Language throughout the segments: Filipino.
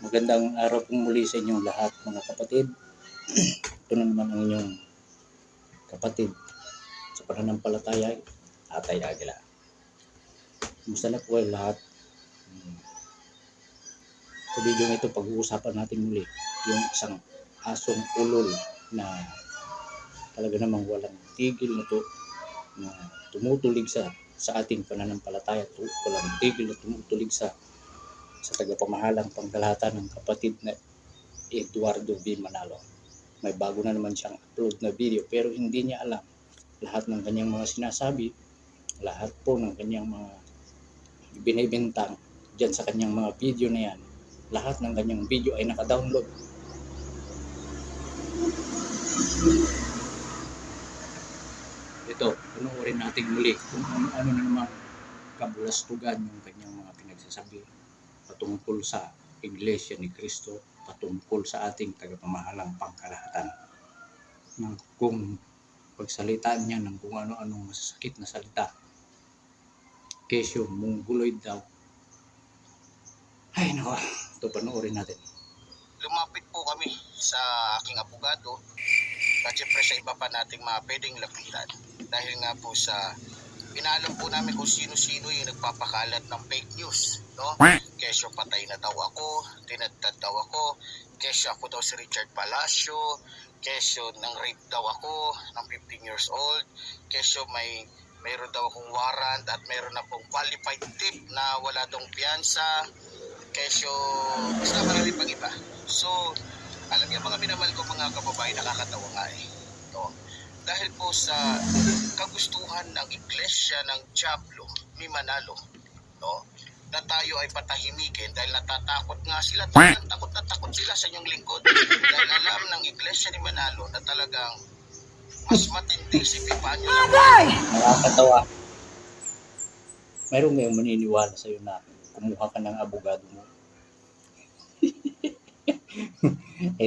Magandang araw po muli sa inyong lahat mga kapatid. Ito na naman ang inyong kapatid sa pananampalataya, Atay Aguila. Kumusta na po kayo lahat? Sa video ito, pag-uusapan natin muli yung isang asong ulol na talaga namang walang tigil na to, na tumutulig sa ating pananampalataya, walang tigil na tumutulig sa tagapamahalang pangkalahatan ng kapatid na Eduardo V. Manalo. May bago na naman siyang upload na video pero hindi niya alam lahat ng kanyang mga sinasabi, lahat po ng kanyang mga binibintang dyan sa kanyang mga video na yan. Lahat ng kanyang video ay naka-download. Ito, panoorin natin muli kung ano na naman kabulastugan yung kanyang mga pinagsasabi patungkol sa Iglesia ni Cristo, patungkol sa ating tagapamahalang pangkalahatan. Kung pagsalitaan niya ng kung ano-anong masasakit na salita, kesyo mongoloid daw. Ay nawa, ito panoorin natin. Lumapit po kami sa aking abogado at syempre sa iba pa nating mga pwedeng lapitan. Dahil nga po sa inaalam po namin kung sino-sino yung nagpapakalat ng fake news, no? Kesyo patay na daw ako, tinadtad daw ako, kesyo ako daw si Richard Palacio, kesyo nang rape daw ako ng 15 years old, kesyo mayroon daw akong warrant at mayroon na pong qualified tip na wala daw piyansa, kesyo basta marami pang iba. So, alam niyo mga minamahal ko mga kababayan, nakakatawa nga no? Dahil po sa kagustuhan ng Iglesia ng Diablo ni Manalo, no? Na tayo ay patahimikin dahil natatakot nga sila, takot na takot sila sa inyong lingkod. Dahil alam ng Iglesia ni Manalo na talagang mas matindi si Epifanio. Nakakatawa. Mayroon ngayong maniniwala sa'yo na kumuha ka ng abogado mo.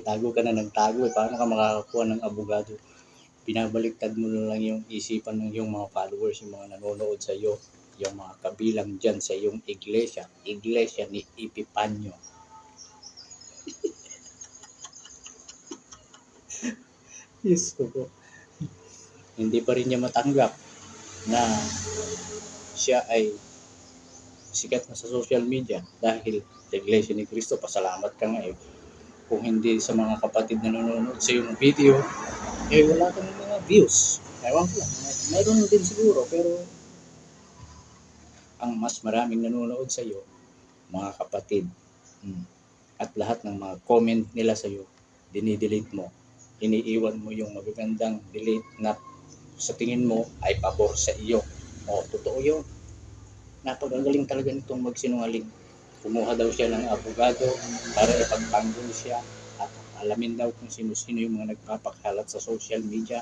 Tago ka na ng tago. Paano ka makakakuha ng abogado? Binabaliktad mo na lang yung isipan ng iyong mga followers, yung mga nanonood sa iyo, yung mga kabilang dyan sa iyong iglesia ni Epifanio. Yes po. Hindi pa rin niya matanggap na siya ay sikat na sa social media dahil sa Iglesia ni Cristo. Pasalamat ka nga kung hindi sa mga kapatid na nanonood sa iyong video, wala kang mga views. Ewan ko lang, mayroon din siguro, pero ang mas maraming nanonood sa iyo, mga kapatid, at lahat ng mga comment nila sa iyo, dinidelete mo, iniiwan mo yung magagandang delete na sa tingin mo ay pabor sa iyo. Totoo yun. Napagagaling talaga nitong magsinungaling. Kumuha daw siya ng abogado para ipagtanggol siya at alamin daw kung sino-sino yung mga nagpapakalat sa social media.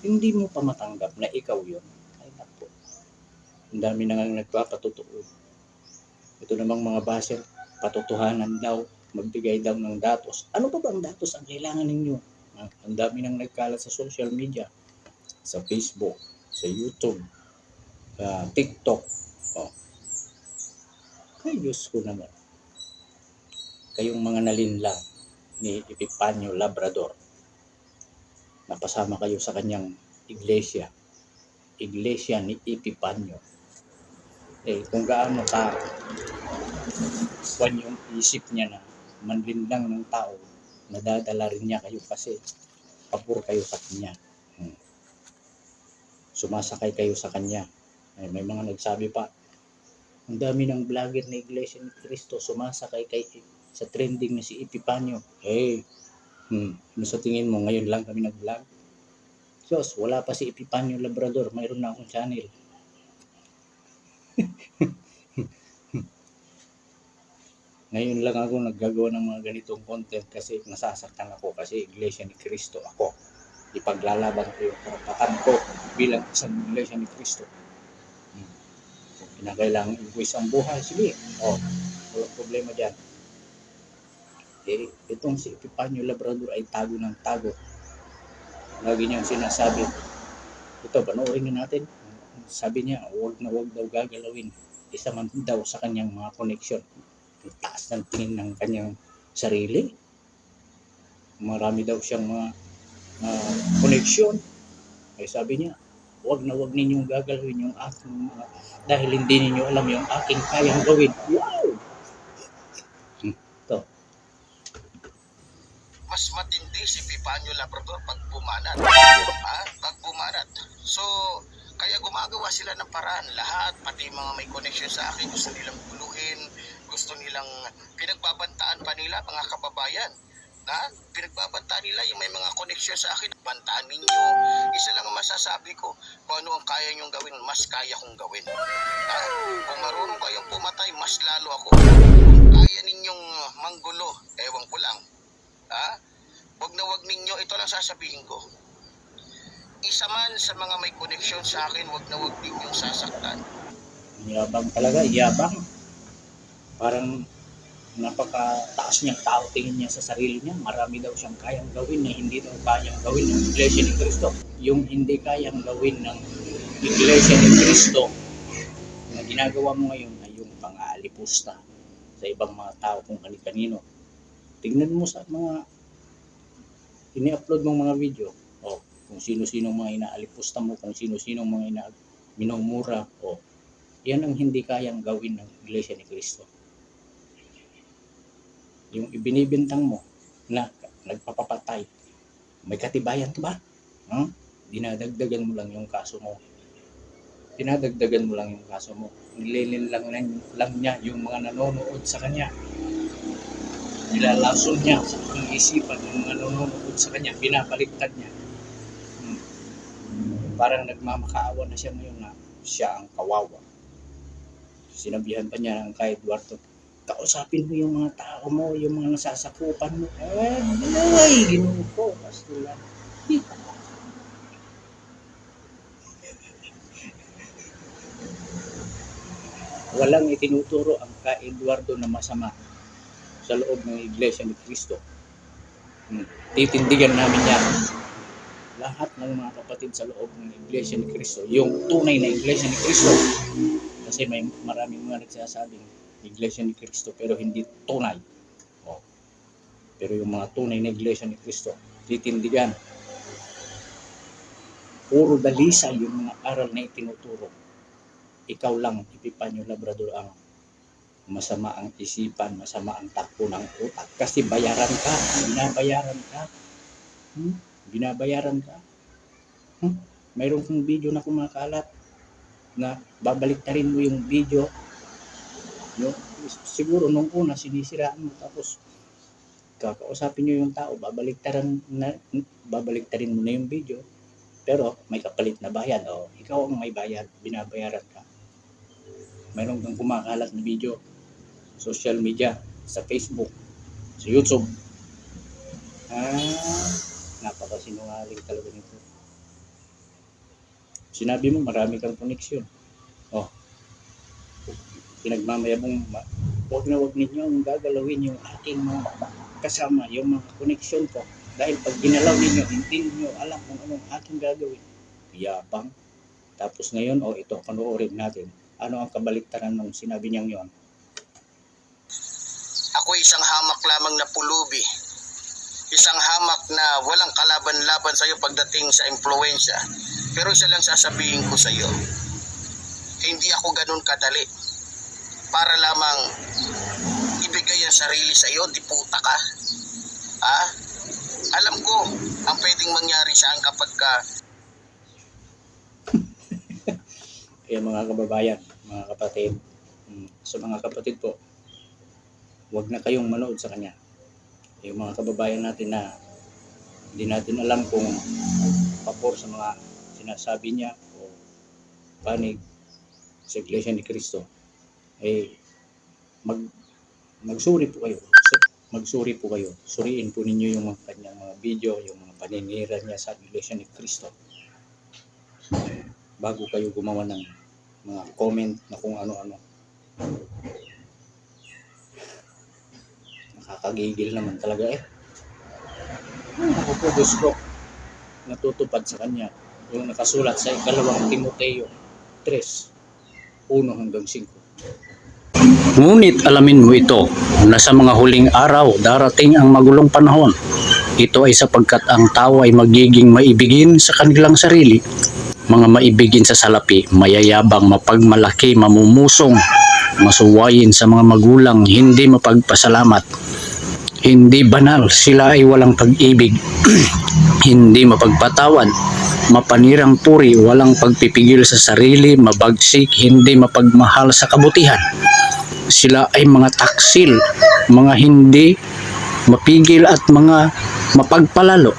Hindi mo pa matanggap na ikaw yun. Ay naku, ang dami na nga nagpapatotoo. Ito namang mga baser, patotohanan daw, magbigay daw ng datos. Ano pa bang datos ang kailangan ninyo? Ang dami nang nagkalat sa social media, sa Facebook, sa YouTube, sa TikTok. Ay Diyos ko naman. Kayong mga nalinlang ni Epifanio Labrador, napasama kayo sa kanyang iglesia ni Epifanio. Kung gaano ka yung isip niya na manlinlang ng tao, nadadala rin niya kayo kasi pabor kayo sa kanya. Sumasakay kayo sa kanya. May mga nagsabi pa, ang dami ng vlogger na Iglesia ni Cristo sumasakay sa trending na si Epifanio. Ano sa tingin mo, ngayon lang kami nag-vlog? Diyos, wala pa si Epifanio Labrador, mayroon na akong channel. Ngayon lang ako naggagawa ng mga ganitong content kasi nasasaktan ako kasi Iglesia ni Cristo ako. Ipaglalaban ko yung karapatan ko bilang isang Iglesia ni Cristo. Kinakailangan i-voice ang buhay, sige. Walang problema dyan. Itong si Epifanio Labrador ay tago ng tago. Lagi niyang sinasabi, ito, panoorin natin. Sabi niya, huwag daw gagalawin. Isa man daw sa kanyang mga connection. taas ng tingin ng kanyang sarili. Marami daw siyang mga koneksyon. Ay sabi niya, wag ninyong gagalawin yung aking mga, dahil hindi ninyo alam yung aking kayang gawin. Wow! Ito. Mas matindi si Pipanyo Labrador pag bumanat. Pag bumanat. So, kaya gumagawa sila ng paraan. Lahat, pati mga may connection sa akin, gusto nilang guluhin, gusto nilang pinagbabantaan pa nila, mga kababayan. Pinagbabantaan nila yung may mga connection sa akin. Bantaan ninyo. Isa lang ang masasabi ko, kung ano ang kaya nyong gawin, mas kaya kong gawin. Kung marunong kayong pumatay, mas lalo ako. Kung kaya ninyong manggulo, ewan ko lang. Wag na wag ninyo, ito lang sasabihin ko. Isa man sa mga may connection sa akin, wag na wag ninyong sasaktan. Yabang talaga, yabang. Parang napakataas niyang tao tingin niya sa sarili niya. Marami daw siyang kayang gawin na hindi daw kayang gawin ng Iglesia ni Cristo. Yung hindi kayang gawin ng Iglesia ni Cristo na ginagawa mo ngayon ay yung pang-aalipusta sa ibang mga tao kung kani-kanino. Tingnan mo sa mga ini-upload mong mga video. Kung sino-sino mga inaalipusta mo, kung sino-sino mga minumura. Yan ang hindi kayang gawin ng Iglesia ni Cristo. Yung ibinibintang mo na nagpapapatay, may katibayan ka ba? Dinadagdagan mo lang yung kaso mo. Dinadagdagan mo lang yung kaso mo. Nililin lang niya yung mga nanonood sa kanya. Nilalason niya sa pag-iisipan yung mga nanonood sa kanya. Binabaliktad niya. Parang nagmamakaawa na siya ngayon na siya ang kawawa. Sinabihan pa niya ng kay Eduardo, kausapin mo yung mga tao mo, yung mga nasasakupan mo. Ay, Ginoo ko, pastulan. Walang itinuturo ang kay Eduardo na masama sa loob ng Iglesia ni Cristo. Titindigan namin yan. Lahat ng mga kapatid sa loob ng Iglesia ni Cristo, yung tunay na Iglesia ni Cristo. Kasi may maraming mga nagsasabing Iglesia ni Cristo pero hindi tunay. Pero yung mga tunay na Iglesia ni Cristo, titindigan. Puro dalisay yung mga aral na itinuturo. Ikaw lang, Epipanyo Labrador, ang masama ang isipan, masama ang takbo ng utak. Kasi bayaran ka, binabayaran ka. Mayroon kang video na kumakalat na babaliktarin mo yung video. Siguro nung una sinisiraan mo, tapos kakausapin nyo yung tao, babaliktarin mo na yung video, pero may kapalit na bayad. Ikaw ang may bayad, binabayaran ka. Mayroon kang kumakalat na video, social media, sa Facebook, sa YouTube. Napakasinungaling talaga nito. Sinabi mo marami kang koneksyon. Pinagmamayabong, wag ninyo ang gagalawin yung aking mga kasama, yung mga koneksyon ko. Dahil pag ginalaw ninyo, hindi ninyo alam kung anong aking gagawin. Yabang. Tapos ngayon, ito, panoorin natin. Ano ang kabaliktaran ng sinabi niyang yon? Ako isang hamak lamang na pulubi. Isang hamak na walang kalaban-laban sa iyo pagdating sa impluwensya. Pero isa lang sasabihin ko sa iyo, hindi ako ganun kadali para lamang ibigay ang sarili sa iyo, di puta ka. Alam ko ang pwedeng mangyari saan kapag ka... Kaya mga kababayan, mga kapatid, sa mga kapatid po, huwag na kayong manood sa kanya. Yung mga kababayan natin na hindi natin alam kung papor sa mga sinasabi niya o panig sa Iglesia ni Cristo, magsuri po kayo. Magsuri po kayo. Suriin po ninyo yung mga kanyang mga video, yung mga paninira niya sa Iglesia ni Cristo. Bago kayo gumawa ng mga comment na kung ano-ano. Nakakagigil naman talaga Ako po, Diyos ko, natutupad sa kanya yung nakasulat sa 2 Timoteo 3:1-5. Ngunit alamin mo ito, na sa mga huling araw darating ang magulong panahon. Ito ay sapagkat ang tao ay magiging maibigin sa kanilang sarili, mga maibigin sa salapi, mayayabang, mapagmalaki, mamumusong, masuwayin sa mga magulang, hindi mapagpasalamat, hindi banal, sila ay walang pag-ibig, hindi mapagpatawad, mapanirang puri, walang pagpipigil sa sarili, mabagsik, hindi mapagmahal sa kabutihan. Sila ay mga taksil, mga hindi mapigil at mga mapagpalalo.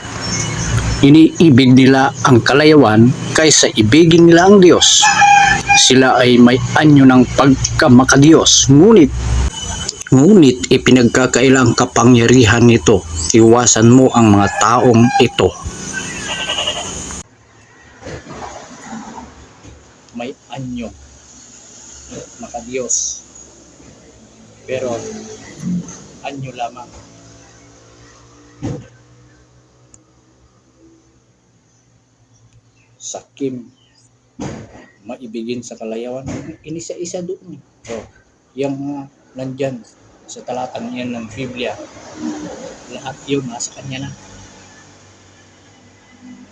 Iniibig nila ang kalayawan kaysa ibigin nila ang Diyos. Sila ay may anyo ng pagkamakadiyos, ngunit ipinagkakaila ang kapangyarihan nito. Iwasan mo ang mga taong ito. May anyo, makadiyos, pero anyo lamang. Sakim, maibigin sa kalayawan, inisa-isa doon. So, yung nandyan sa talatang yan ng Biblia, lahat yun nasa kanya na.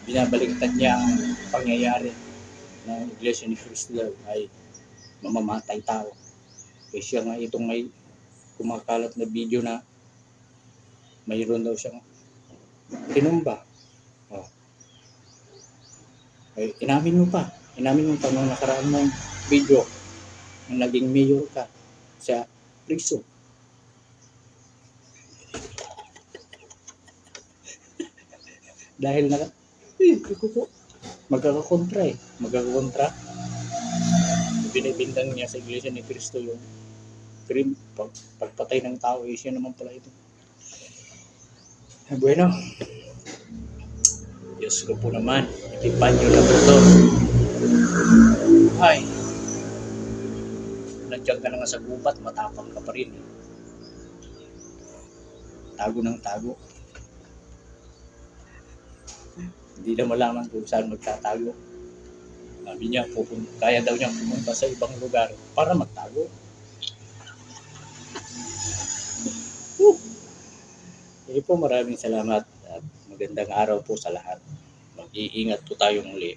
Binabaliktad niya ang pangyayari ng Iglesia ni Cristo ay mamamatay tao. Kaya siya nga itong may kumakalat na video na mayroon daw siyang tinumba. Oh. Ay, inamin mo pa nung nakaraan mong video nung naging mayor ka sa Priso. Dahil magkakakontra. Binibintang niya sa Iglesia ni Cristo yung crime, pagpatay ng tao, siya naman pala ito. Bueno, Diyos ko po naman, itipan nyo na ito. Ay, nandiyan ka na nga sa gubat, matapang ka pa rin. Tago ng tago. Hindi na malaman kung saan magtatago. Sabi niya, kaya daw niya pumunta sa ibang lugar para magtago. Sige po, maraming salamat at magandang araw po sa lahat. Mag-iingat po tayo muli.